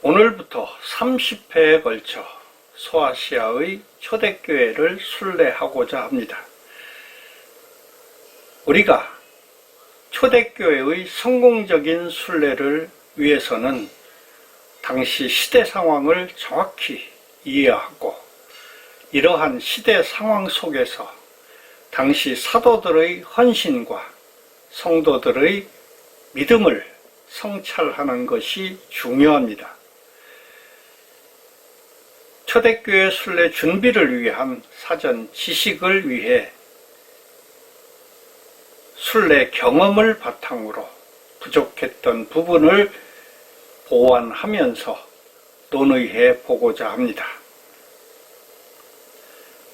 오늘부터 30회에 걸쳐 소아시아의 초대교회를 순례하고자 합니다. 우리가 초대교회의 성공적인 순례를 위해서는 당시 시대 상황을 정확히 이해하고 이러한 시대 상황 속에서 당시 사도들의 헌신과 성도들의 믿음을 성찰하는 것이 중요합니다. 초대교회 순례 준비를 위한 사전 지식을 위해 순례 경험을 바탕으로 부족했던 부분을 보완하면서 논의해 보고자 합니다.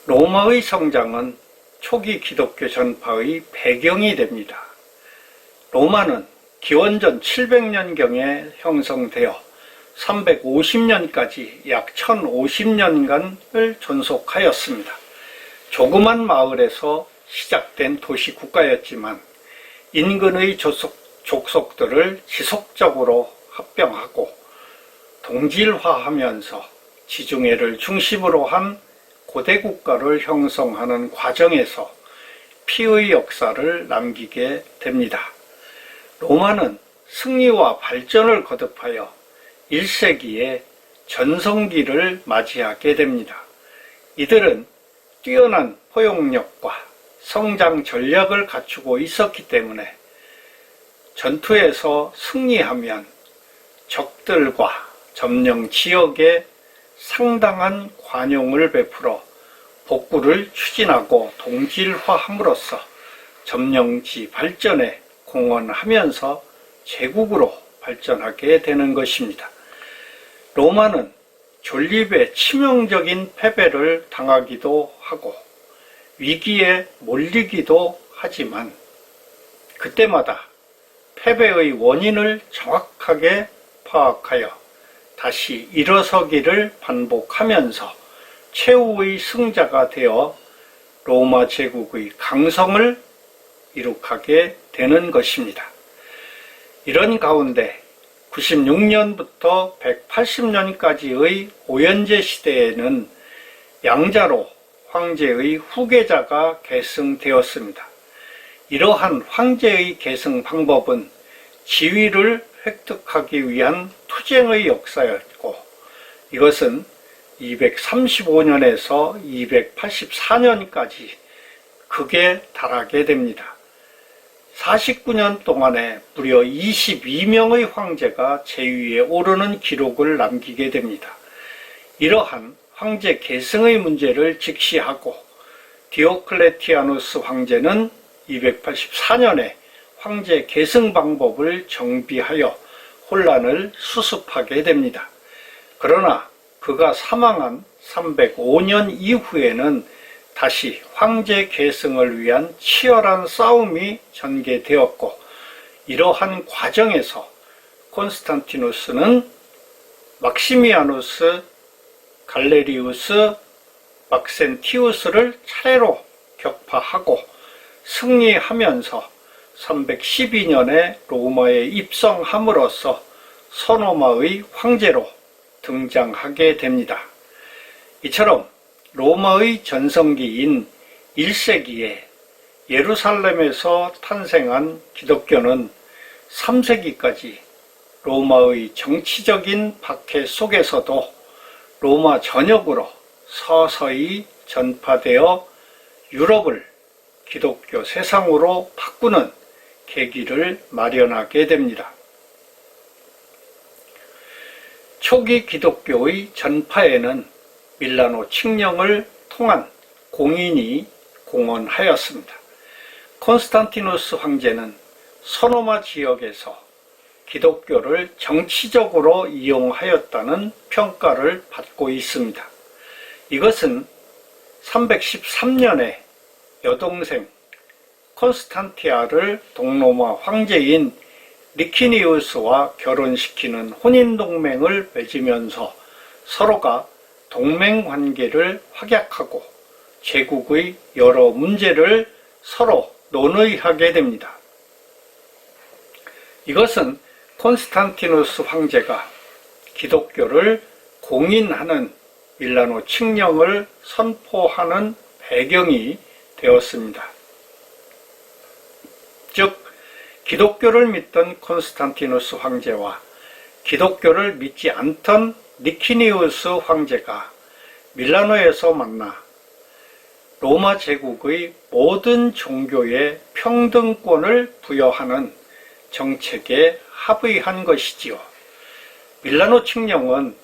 로마의 성장은 초기 기독교 전파의 배경이 됩니다. 로마는 기원전 700년경에 형성되어 350년까지 약 1050년간을 존속하였습니다. 조그만 마을에서 시작된 도시 국가였지만 인근의 족속들을 지속적으로 합병하고 동질화하면서 지중해를 중심으로 한 고대 국가를 형성하는 과정에서 피의 역사를 남기게 됩니다. 로마는 승리와 발전을 거듭하여 1세기에 전성기를 맞이하게 됩니다. 이들은 뛰어난 포용력과 성장 전략을 갖추고 있었기 때문에 전투에서 승리하면 적들과 점령 지역에 상당한 관용을 베풀어 복구를 추진하고 동질화함으로써 점령지 발전에 공헌하면서 제국으로 발전하게 되는 것입니다. 로마는 존립에 치명적인 패배를 당하기도 하고 위기에 몰리기도 하지만 그때마다 패배의 원인을 정확하게 파악하여 다시 일어서기를 반복하면서 최후의 승자가 되어 로마 제국의 강성을 이룩하게 되는 것입니다. 이런 가운데 96년부터 180년까지의 오연제 시대에는 양자로 황제의 후계자가 계승되었습니다. 이러한 황제의 계승 방법은 지위를 획득하기 위한 투쟁의 역사였고 이것은 235년에서 284년까지 극에 달하게 됩니다. 49년 동안에 무려 22명의 황제가 제위에 오르는 기록을 남기게 됩니다. 이러한 황제 계승의 문제를 직시하고 디오클레티아누스 황제는 284년에 황제 계승 방법을 정비하여 혼란을 수습하게 됩니다. 그러나 그가 사망한 305년 이후에는 다시 황제 계승을 위한 치열한 싸움이 전개되었고 이러한 과정에서 콘스탄티누스는 막시미아누스, 갈레리우스, 막센티우스를 차례로 격파하고 승리하면서 312년에 로마에 입성함으로써 서노마의 황제로 등장하게 됩니다. 이처럼 로마의 전성기인 1세기에 예루살렘에서 탄생한 기독교는 3세기까지 로마의 정치적인 박해 속에서도 로마 전역으로 서서히 전파되어 유럽을 기독교 세상으로 바꾸는 계기를 마련하게 됩니다. 초기 기독교의 전파에는 밀라노 칙령을 통한 공인이 공헌하였습니다. 콘스탄티누스 황제는 서노마 지역에서 기독교를 정치적으로 이용하였다는 평가를 받고 있습니다. 이것은 313년에 여동생 콘스탄티아를 동로마 황제인 리키니우스와 결혼시키는 혼인동맹을 맺으면서 서로가 동맹관계를 확약하고 제국의 여러 문제를 서로 논의하게 됩니다. 이것은 콘스탄티누스 황제가 기독교를 공인하는 밀라노 칙령을 선포하는 배경이 되었습니다. 즉, 기독교를 믿던 콘스탄티누스 황제와 기독교를 믿지 않던 니키니우스 황제가 밀라노에서 만나 로마 제국의 모든 종교에 평등권을 부여하는 정책에 합의한 것이지요. 밀라노 칙령은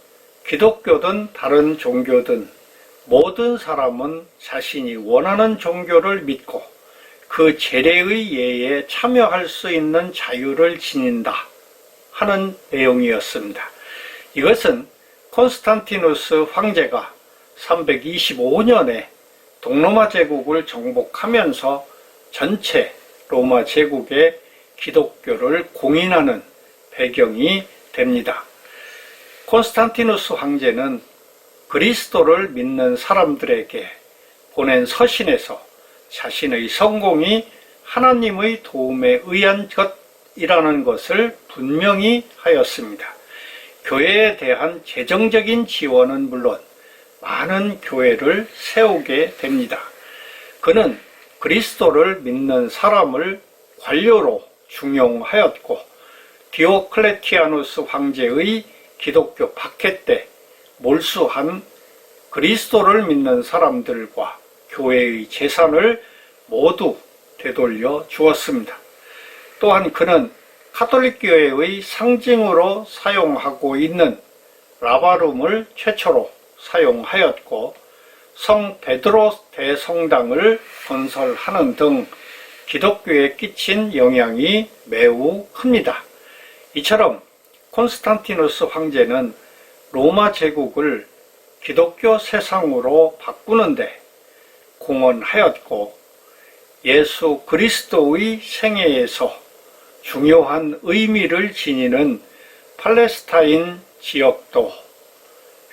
기독교든 다른 종교든 모든 사람은 자신이 원하는 종교를 믿고 그 제례의 예에 참여할 수 있는 자유를 지닌다 하는 내용이었습니다. 이것은 콘스탄티누스 황제가 325년에 동로마 제국을 정복하면서 전체 로마 제국에 기독교를 공인하는 배경이 됩니다. 콘스탄티누스 황제는 그리스도를 믿는 사람들에게 보낸 서신에서 자신의 성공이 하나님의 도움에 의한 것이라는 것을 분명히 하였습니다. 교회에 대한 재정적인 지원은 물론 많은 교회를 세우게 됩니다. 그는 그리스도를 믿는 사람을 관료로 중용하였고 디오클레티아누스 황제의 기독교 박해 때 몰수한 그리스도를 믿는 사람들과 교회의 재산을 모두 되돌려 주었습니다. 또한 그는 카톨릭 교회의 상징으로 사용하고 있는 라바룸을 최초로 사용하였고 성 베드로 대성당을 건설하는 등 기독교에 끼친 영향이 매우 큽니다. 이처럼 콘스탄티누스 황제는 로마 제국을 기독교 세상으로 바꾸는데 공헌하였고 예수 그리스도의 생애에서 중요한 의미를 지니는 팔레스타인 지역도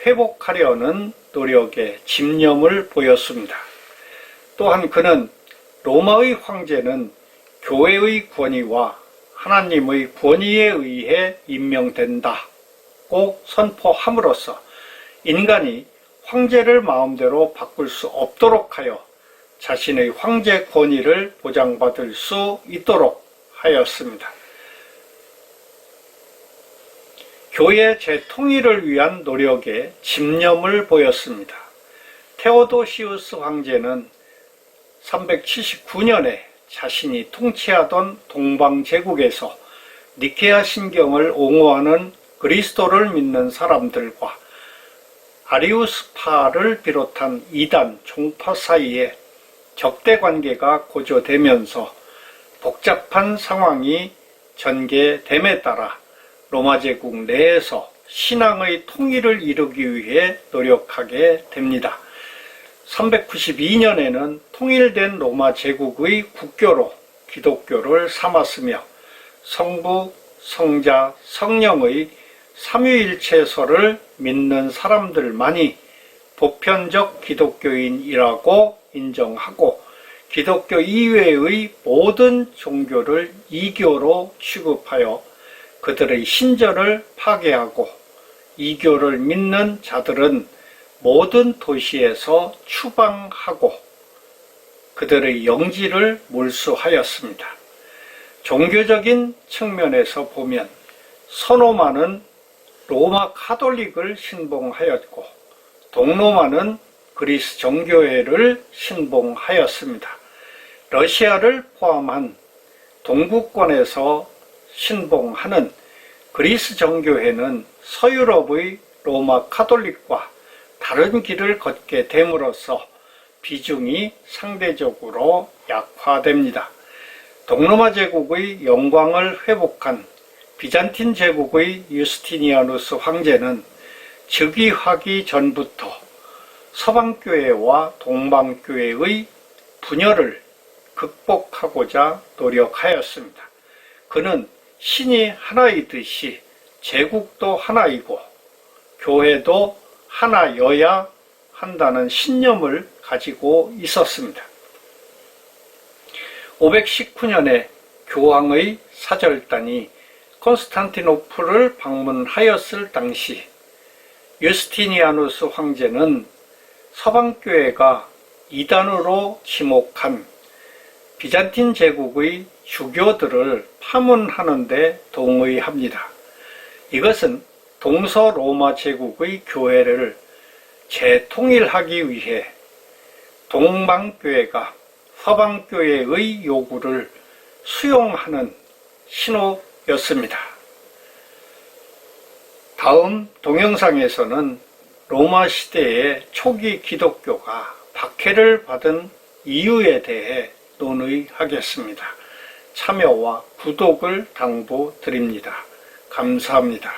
회복하려는 노력에 집념을 보였습니다. 또한 그는 로마의 황제는 교회의 권위와 하나님의 권위에 의해 임명된다고 선포함으로써 인간이 황제를 마음대로 바꿀 수 없도록 하여 자신의 황제 권위를 보장받을 수 있도록 하였습니다. 교회 재통일을 위한 노력에 집념을 보였습니다. 테오도시우스 황제는 379년에 자신이 통치하던 동방제국에서 니케아 신경을 옹호하는 그리스도를 믿는 사람들과 아리우스파를 비롯한 이단 종파 사이에 적대관계가 고조되면서 복잡한 상황이 전개됨에 따라 로마 제국 내에서 신앙의 통일을 이루기 위해 노력하게 됩니다. 392년에는 통일된 로마 제국의 국교로 기독교를 삼았으며 성부, 성자, 성령의 삼위일체설을 믿는 사람들만이 보편적 기독교인이라고 인정하고 기독교 이외의 모든 종교를 이교로 취급하여 그들의 신전을 파괴하고 이교를 믿는 자들은 모든 도시에서 추방하고 그들의 영지를 몰수하였습니다. 종교적인 측면에서 보면 서로마는 로마 카톨릭을 신봉하였고 동로마는 그리스 정교회를 신봉하였습니다. 러시아를 포함한 동구권에서 신봉하는 그리스 정교회는 서유럽의 로마 카톨릭과 다른 길을 걷게 됨으로써 비중이 상대적으로 약화됩니다. 동로마 제국의 영광을 회복한 비잔틴 제국의 유스티니아누스 황제는 즉위하기 전부터 서방교회와 동방교회의 분열을 극복하고자 노력하였습니다. 그는 신이 하나이듯이 제국도 하나이고 교회도 하나여야 한다는 신념을 가지고 있었습니다. 519년에 교황의 사절단이 콘스탄티노플을 방문하였을 당시 유스티니아누스 황제는 서방교회가 이단으로 지목한 비잔틴 제국의 주교들을 파문하는 데 동의합니다. 이것은 동서로마 제국의 교회를 재통일하기 위해 동방교회가 서방교회의 요구를 수용하는 신호였습니다. 다음 동영상에서는 로마 시대의 초기 기독교가 박해를 받은 이유에 대해 논의하겠습니다. 참여와 구독을 당부드립니다. 감사합니다.